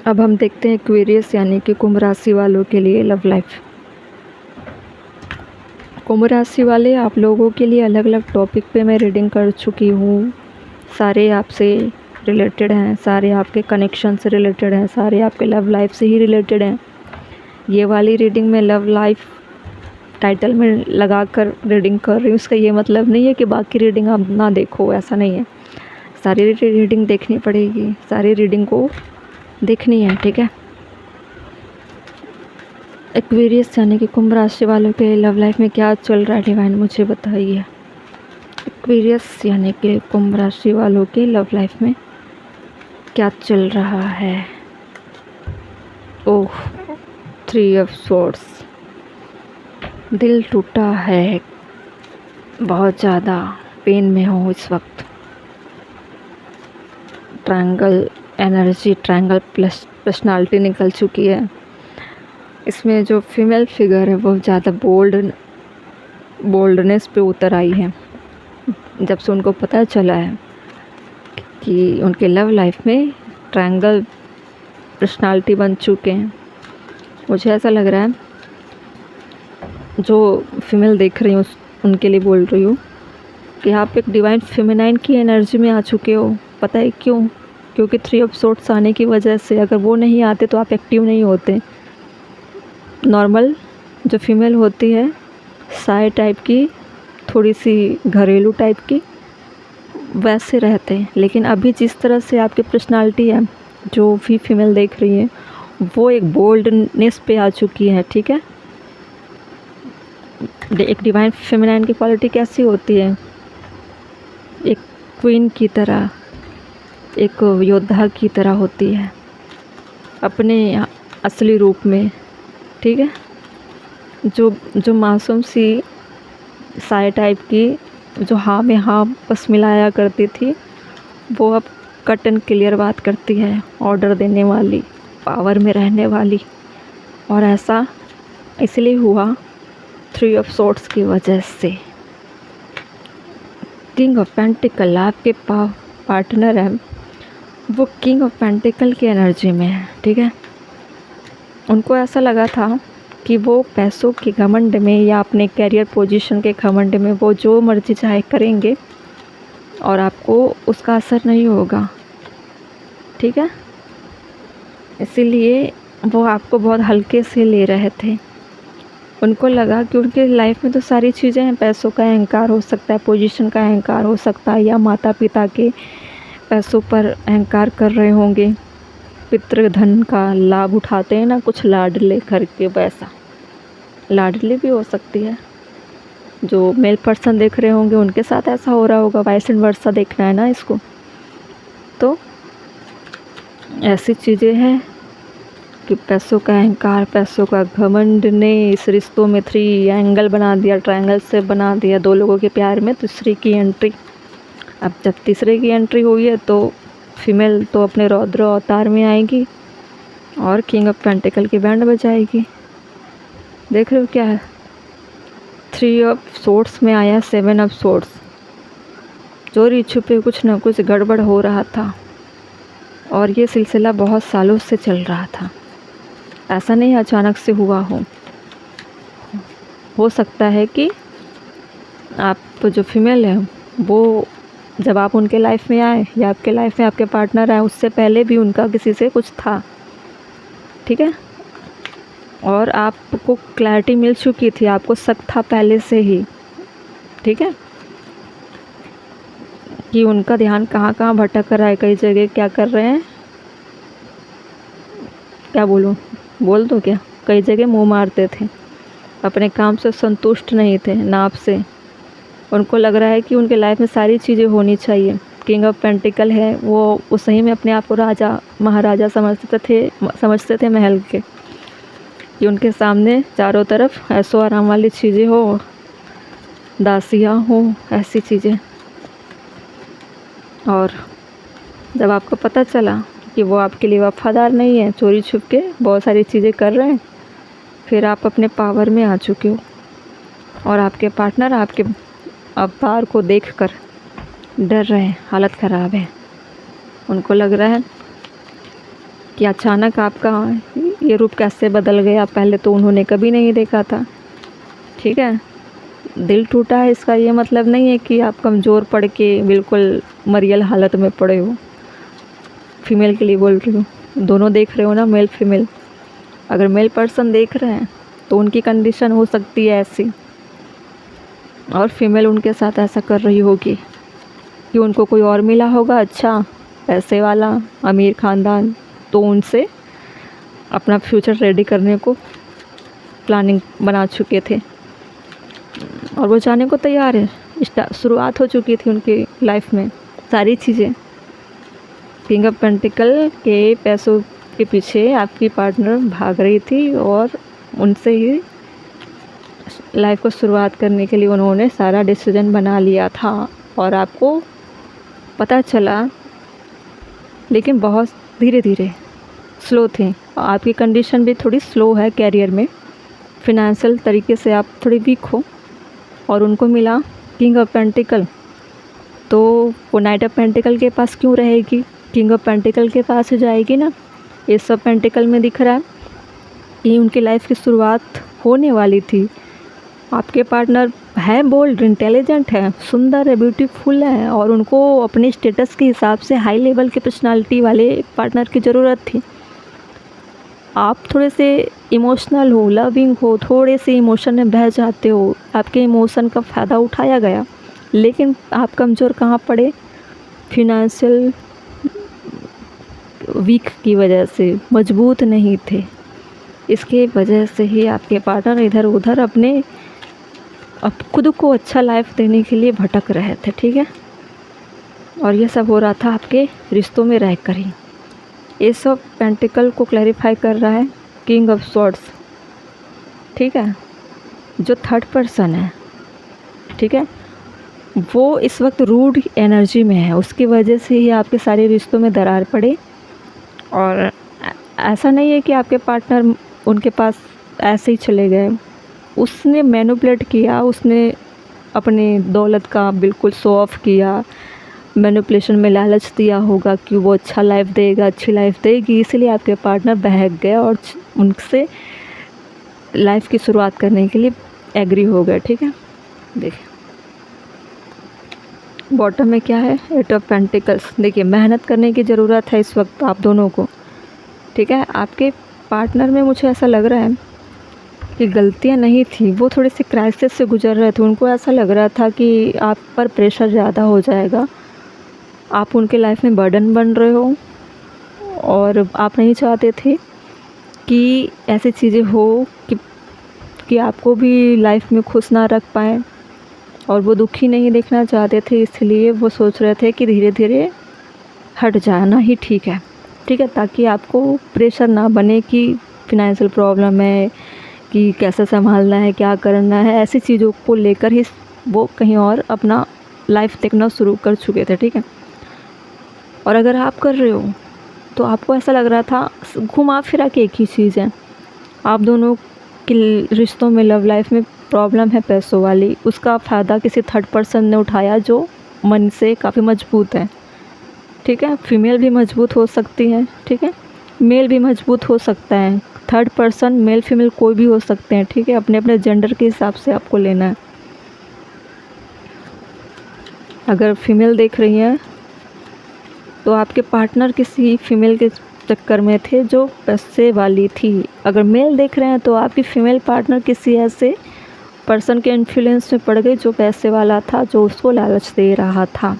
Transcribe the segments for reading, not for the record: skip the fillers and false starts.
अब हम देखते हैं एक्वेरियस यानी कि कुंभ राशि वालों के लिए लव लाइफ। कुंभ राशि वाले आप लोगों के लिए अलग अलग टॉपिक पे मैं रीडिंग कर चुकी हूँ। सारे आपसे रिलेटेड हैं, सारे आपके कनेक्शन से रिलेटेड हैं, सारे आपके लव लाइफ से ही रिलेटेड हैं। ये वाली रीडिंग में लव लाइफ टाइटल में लगा कर रीडिंग कर रही हूँ। इसका ये मतलब नहीं है कि बाकी रीडिंग आप ना देखो, ऐसा नहीं है। सारी रीडिंग देखनी पड़ेगी, सारी रीडिंग को देखनी है, ठीक है। एक्वेरियस यानी कि कुंभ राशि वालों के लव लाइफ में क्या चल रहा है, डिवाइन मुझे बताइए। एक्वेरियस यानी कि कुंभ राशि वालों के लव लाइफ में क्या चल रहा है। ओह, 3 ऑफ स्वॉर्ड्स। दिल टूटा है, बहुत ज़्यादा पेन में हो इस वक्त। Triangle energy, triangle plus personality निकल चुकी है। इसमें जो फीमेल फिगर है वो ज़्यादा बोल्डनेस पे उतर आई है जब से उनको पता चला है कि उनके लव लाइफ में ट्रायंगल पर्सनालिटी बन चुके हैं। मुझे ऐसा लग रहा है, जो फीमेल देख रही हूँ उनके लिए बोल रही हूँ कि आप एक डिवाइन फेमिनाइन की एनर्जी में आ चुके हो। पता है क्यों? क्योंकि 3 ऑफ स्वॉर्ड्स आने की वजह से, अगर वो नहीं आते तो आप एक्टिव नहीं होते। नॉर्मल जो फीमेल होती है, साय टाइप की, थोड़ी सी घरेलू टाइप की, वैसे रहते हैं। लेकिन अभी जिस तरह से आपकी पर्सनालिटी है, जो भी फीमेल देख रही है, वो एक बोल्डनेस पे आ चुकी है, ठीक है। एक डिवाइन फेमिनाइन की क्वालिटी कैसी होती है? एक क्वीन की तरह, एक योद्धा की तरह होती है अपने असली रूप में, ठीक है। जो मासूम सी साय टाइप की, जो हाँ में हाँ बस मिलाया करती थी, वो अब कट एंड क्लियर बात करती है, ऑर्डर देने वाली, पावर में रहने वाली। और ऐसा इसलिए हुआ 3 ऑफ स्वॉर्ड्स की वजह से। किंग ऑफ पेंटिकल आपके पार्टनर है, वो किंग ऑफ पेंटिकल की एनर्जी में है, ठीक है। उनको ऐसा लगा था कि वो पैसों के घमंड में या अपने कैरियर पोजीशन के घमंड में वो जो मर्जी चाहे करेंगे और आपको उसका असर नहीं होगा, ठीक है। इसीलिए वो आपको बहुत हल्के से ले रहे थे। उनको लगा कि उनके लाइफ में तो सारी चीज़ें हैं, पैसों का अहंकार हो सकता है, पोजीशन का अहंकार हो सकता है, या माता पिता के पैसों पर अहंकार कर रहे होंगे, पितृधन का लाभ उठाते हैं ना कुछ लाडले करके, वैसा लाडली भी हो सकती है। जो मेल पर्सन देख रहे होंगे उनके साथ ऐसा हो रहा होगा, वाइस एंड वर्सा देखना है ना इसको। तो ऐसी चीज़ें हैं कि पैसों का अहंकार, पैसों का घमंड ने इस रिश्तों में 3 एंगल बना दिया, ट्रायंगल से बना दिया। 2 लोगों के प्यार में तीसरे की एंट्री। अब जब तीसरे की एंट्री हुई है तो फीमेल तो अपने रौद्र अवतार में आएगी और किंग ऑफ पेंटिकल की बैंड बजाएगी। देख रहे हो क्या है? 3 ऑफ स्वॉर्ड्स में आया 7 ऑफ स्वॉर्ड्स। चोरी छुपे कुछ ना कुछ गड़बड़ हो रहा था और ये सिलसिला बहुत सालों से चल रहा था। ऐसा नहीं अचानक से हुआ हो सकता है कि आप तो जो फीमेल है वो जब आप उनके लाइफ में आए या आपके लाइफ में आपके पार्टनर आए, उससे पहले भी उनका किसी से कुछ था, ठीक है। और आपको क्लैरिटी मिल चुकी थी, आपको शक था पहले से ही, ठीक है, कि उनका ध्यान कहाँ कहाँ भटक रहा है, कई जगह क्या कर रहे हैं, क्या बोलूँ, बोल दो क्या, कई जगह मुंह मारते थे, अपने काम से संतुष्ट नहीं थे ना आपसे। उनको लग रहा है कि उनके लाइफ में सारी चीज़ें होनी चाहिए। किंग ऑफ पेंटिकल है, वो सही में अपने आप को राजा महाराजा समझते थे महल के, कि उनके सामने चारों तरफ ऐशो आराम वाली चीज़ें हो, दासियाँ हो, ऐसी चीज़ें। और जब आपको पता चला कि वो आपके लिए वफादार नहीं है, चोरी छुप के बहुत सारी चीज़ें कर रहे हैं, फिर आप अपने पावर में आ चुके हो और आपके पार्टनर आपके अवतार को देखकर डर रहे हैं, हालत ख़राब है। उनको लग रहा है कि अचानक आपका ये रूप कैसे बदल गया, पहले तो उन्होंने कभी नहीं देखा था। ठीक है, दिल टूटा है, इसका ये मतलब नहीं है कि आप कमज़ोर पड़ के बिल्कुल मरियल हालत में पड़े हो। फीमेल के लिए बोल रही हूँ, दोनों देख रहे हो ना, मेल फीमेल। अगर मेल पर्सन देख रहे हैं तो उनकी कंडीशन हो सकती है ऐसी, और फीमेल उनके साथ ऐसा कर रही होगी कि उनको कोई और मिला होगा अच्छा, पैसे वाला, अमीर ख़ानदान, तो उनसे अपना फ्यूचर रेडी करने को प्लानिंग बना चुके थे और वो जाने को तैयार है। शुरुआत हो चुकी थी उनकी लाइफ में सारी चीज़ें। किंग ऑफ पेंटिकल के पैसों के पीछे आपकी पार्टनर भाग रही थी और उनसे ही लाइफ को शुरुआत करने के लिए उन्होंने सारा डिसीजन बना लिया था और आपको पता चला, लेकिन बहुत धीरे धीरे स्लो थे। आपकी कंडीशन भी थोड़ी स्लो है कैरियर में, फिनेंशियल तरीके से आप थोड़ी वीक हो, और उनको मिला किंग ऑफ पेंटिकल, तो वो नाइट ऑफ पेंटिकल के पास क्यों रहेगी, किंग ऑफ पेंटिकल के पास ही जाएगी ना। एस ऑफ पेंटिकल में दिख रहा है कि उनकी लाइफ की शुरुआत होने वाली थी। आपके पार्टनर है बोल्ड, इंटेलिजेंट है, सुंदर है, ब्यूटीफुल है, और उनको अपने स्टेटस के हिसाब से हाई लेवल के पर्सनालिटी वाले पार्टनर की ज़रूरत थी। आप थोड़े से इमोशनल हो, लविंग हो, थोड़े से इमोशन में बह जाते हो, आपके इमोशन का फ़ायदा उठाया गया, लेकिन आप कमज़ोर कहाँ पड़े, फिनेंशियल वीक की वजह से मजबूत नहीं थे। इसके वजह से ही आपके पार्टनर इधर उधर अपने खुद को अच्छा लाइफ देने के लिए भटक रहे थे। ठीक है, और ये सब हो रहा था आपके रिश्तों में रहकर ही। एस ऑफ पेंटिकल को क्लैरिफाई कर रहा है किंग ऑफ स्वॉर्ड्स। ठीक है, जो थर्ड पर्सन है, ठीक है, वो इस वक्त रूड एनर्जी में है, उसकी वजह से ही आपके सारे रिश्तों में दरार पड़े। और ऐसा नहीं है कि आपके पार्टनर उनके पास ऐसे ही चले गए, उसने मैनिपुलेट किया, उसने अपने दौलत का बिल्कुल शो ऑफ किया, मैनिपुलेशन में लालच दिया होगा कि वो अच्छा लाइफ देगा, अच्छी लाइफ देगी, इसलिए आपके पार्टनर बहक गया और उनसे लाइफ की शुरुआत करने के लिए एग्री हो गए। ठीक है, देखिए बॉटम में क्या है, एट ऑफ पेंटिकल्स। देखिए मेहनत करने की ज़रूरत है इस वक्त आप दोनों को। ठीक है, आपके पार्टनर में मुझे ऐसा लग रहा है कि गलतियां नहीं थी, वो थोड़ी सी क्राइसिस से गुजर रहे थे। उनको ऐसा लग रहा था कि आप पर प्रेशर ज़्यादा हो जाएगा, आप उनके लाइफ में बर्डन बन रहे हो, और आप नहीं चाहते थे कि ऐसी चीज़ें हो कि आपको भी लाइफ में खुश ना रख पाएँ, और वो दुखी नहीं देखना चाहते थे, इसलिए वो सोच रहे थे कि धीरे धीरे हट जाना ही ठीक है। ठीक है, ताकि आपको प्रेशर ना बने कि फिनेंशियल प्रॉब्लम है, कि कैसे संभालना है, क्या करना है, ऐसी चीज़ों को लेकर ही वो कहीं और अपना लाइफ देखना शुरू कर चुके थे। ठीक है, और अगर आप कर रहे हो तो आपको ऐसा लग रहा था घुमा फिरा के एक ही चीज़ है, आप दोनों के रिश्तों में, लव लाइफ में प्रॉब्लम है पैसों वाली, उसका फ़ायदा किसी थर्ड पर्सन ने उठाया जो मन से काफ़ी मजबूत है। ठीक है, फीमेल भी मजबूत हो सकती है, ठीक है, मेल भी मजबूत हो सकता है, थर्ड पर्सन मेल फीमेल कोई भी हो सकते हैं। ठीक है, अपने अपने जेंडर के हिसाब से आपको लेना है। अगर फीमेल देख रही हैं तो आपके पार्टनर किसी फीमेल के चक्कर में थे जो पैसे वाली थी। अगर मेल देख रहे हैं तो आपकी फीमेल पार्टनर किसी ऐसे पर्सन के इन्फ्लुएंस में पड़ गई जो पैसे वाला था, जो उसको लालच दे रहा था।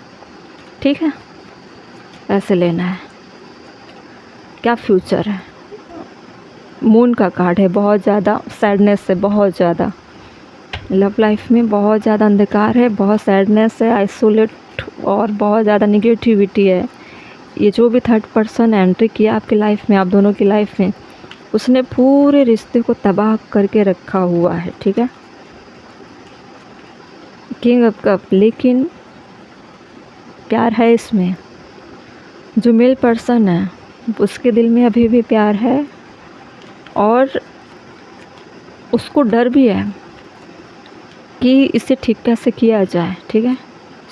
ठीक है, ऐसे लेना है। क्या फ्यूचर है, मून का कार्ड है, बहुत ज़्यादा सैडनेस है, बहुत ज़्यादा लव लाइफ में बहुत ज़्यादा अंधकार है, बहुत सैडनेस है, आइसोलेट, और बहुत ज़्यादा निगेटिविटी है। ये जो भी थर्ड पर्सन एंट्री किया आपकी लाइफ में, आप दोनों की लाइफ में, उसने पूरे रिश्ते को तबाह करके रखा हुआ है। ठीक है, किंग ऑफ कप, लेकिन प्यार है इसमें। जो मेल पर्सन है उसके दिल में अभी भी प्यार है, और उसको डर भी है कि इसे ठीक कैसे किया जाए। ठीक है,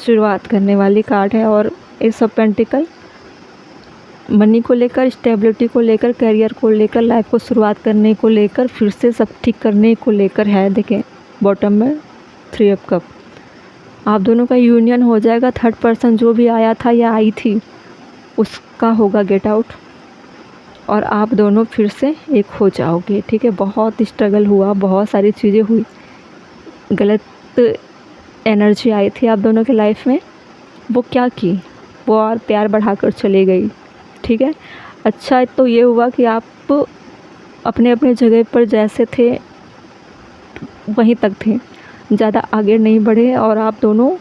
शुरुआत करने वाली कार्ड है, और एस ऑफ पेंटिकल मनी को लेकर, स्टेबिलिटी को लेकर, करियर को लेकर, लाइफ को शुरुआत करने को लेकर, फिर से सब ठीक करने को लेकर है। देखें बॉटम में 3 ऑफ कप। आप दोनों का यूनियन हो जाएगा। थर्ड पर्सन जो भी आया था या आई थी उसका होगा गेट आउट, और आप दोनों फिर से एक हो जाओगे। ठीक है, बहुत स्ट्रगल हुआ, बहुत सारी चीज़ें हुई, गलत एनर्जी आई थी आप दोनों के लाइफ में, वो क्या की, वो और प्यार बढ़ाकर चली गई। ठीक है, अच्छा तो ये हुआ कि आप अपने अपने जगह पर जैसे थे वहीं तक थे, ज़्यादा आगे नहीं बढ़े, और आप दोनों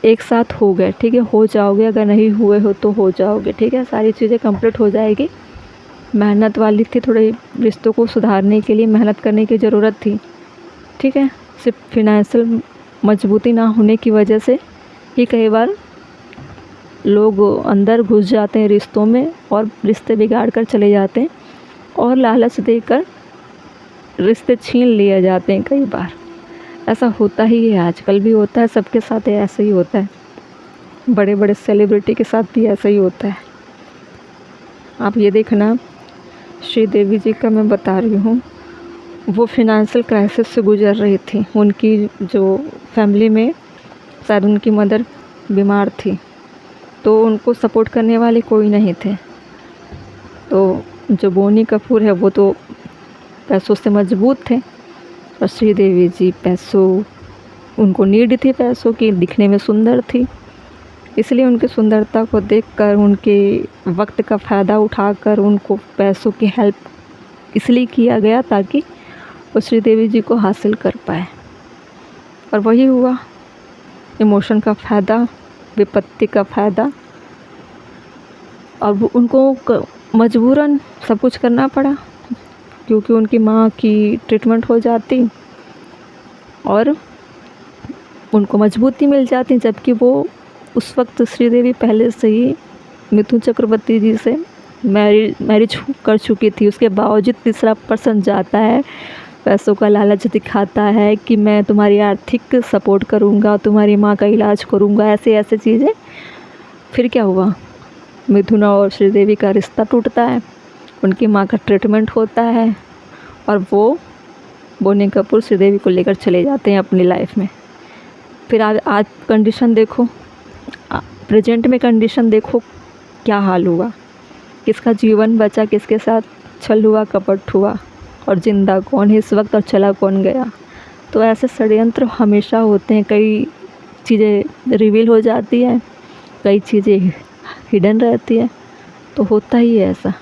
एक साथ हो गए। ठीक है, हो जाओगे, अगर नहीं हुए हो तो हो जाओगे। ठीक है, सारी चीज़ें कंप्लीट हो जाएगी। मेहनत वाली थी, थोड़े रिश्तों को सुधारने के लिए मेहनत करने की ज़रूरत थी। ठीक है, सिर्फ फिनेंशियल मजबूती ना होने की वजह से ही कई बार लोग अंदर घुस जाते हैं रिश्तों में और रिश्ते बिगाड़ कर चले जाते हैं, और लालच देकर रिश्ते छीन लिए जाते हैं। कई बार ऐसा होता ही है, आजकल भी होता है, सबके साथ ऐसा ही होता है, बड़े बड़े सेलिब्रिटी के साथ भी ऐसा ही होता है। आप ये देखना, श्रीदेवी जी का मैं बता रही हूँ, वो फिनेंशियल क्राइसिस से गुजर रही थी। उनकी जो फैमिली में शायद उनकी मदर बीमार थी, तो उनको सपोर्ट करने वाले कोई नहीं थे। तो जो बोनी कपूर है वो तो पैसों से मजबूत थे, और श्रीदेवी जी पैसों, उनको नीड थी पैसों की, दिखने में सुंदर थी, इसलिए उनकी सुंदरता को देखकर, उनके वक्त का फ़ायदा उठाकर उनको पैसों की हेल्प इसलिए किया गया ताकि वो श्रीदेवी जी को हासिल कर पाए, और वही हुआ। इमोशन का फ़ायदा, विपत्ति का फ़ायदा, और वो उनको मजबूरन सब कुछ करना पड़ा, क्योंकि उनकी माँ की ट्रीटमेंट हो जाती और उनको मजबूती मिल जाती, जबकि वो उस वक्त श्रीदेवी पहले से ही मिथुन चक्रवर्ती जी से मैरिज कर चुकी थी। उसके बावजूद तीसरा पर्सन जाता है, पैसों का लालच दिखाता है कि मैं तुम्हारी आर्थिक सपोर्ट करूँगा, तुम्हारी माँ का इलाज करूँगा, ऐसे ऐसे चीज़ें। फिर क्या हुआ, मिथुन और श्रीदेवी का रिश्ता टूटता है, उनकी माँ का ट्रीटमेंट होता है, और वो बोनी कपूर श्रीदेवी को लेकर चले जाते हैं अपनी लाइफ में। फिर आज कंडीशन देखो, प्रेजेंट में कंडीशन देखो क्या हाल हुआ, किसका जीवन बचा, किसके साथ छल हुआ, कपट हुआ, और ज़िंदा कौन है इस वक्त और चला कौन गया। तो ऐसे षड्यंत्र हमेशा होते हैं, कई चीज़ें रिवील हो जाती हैं, कई चीज़ें हिडन रहती है, तो होता ही है ऐसा।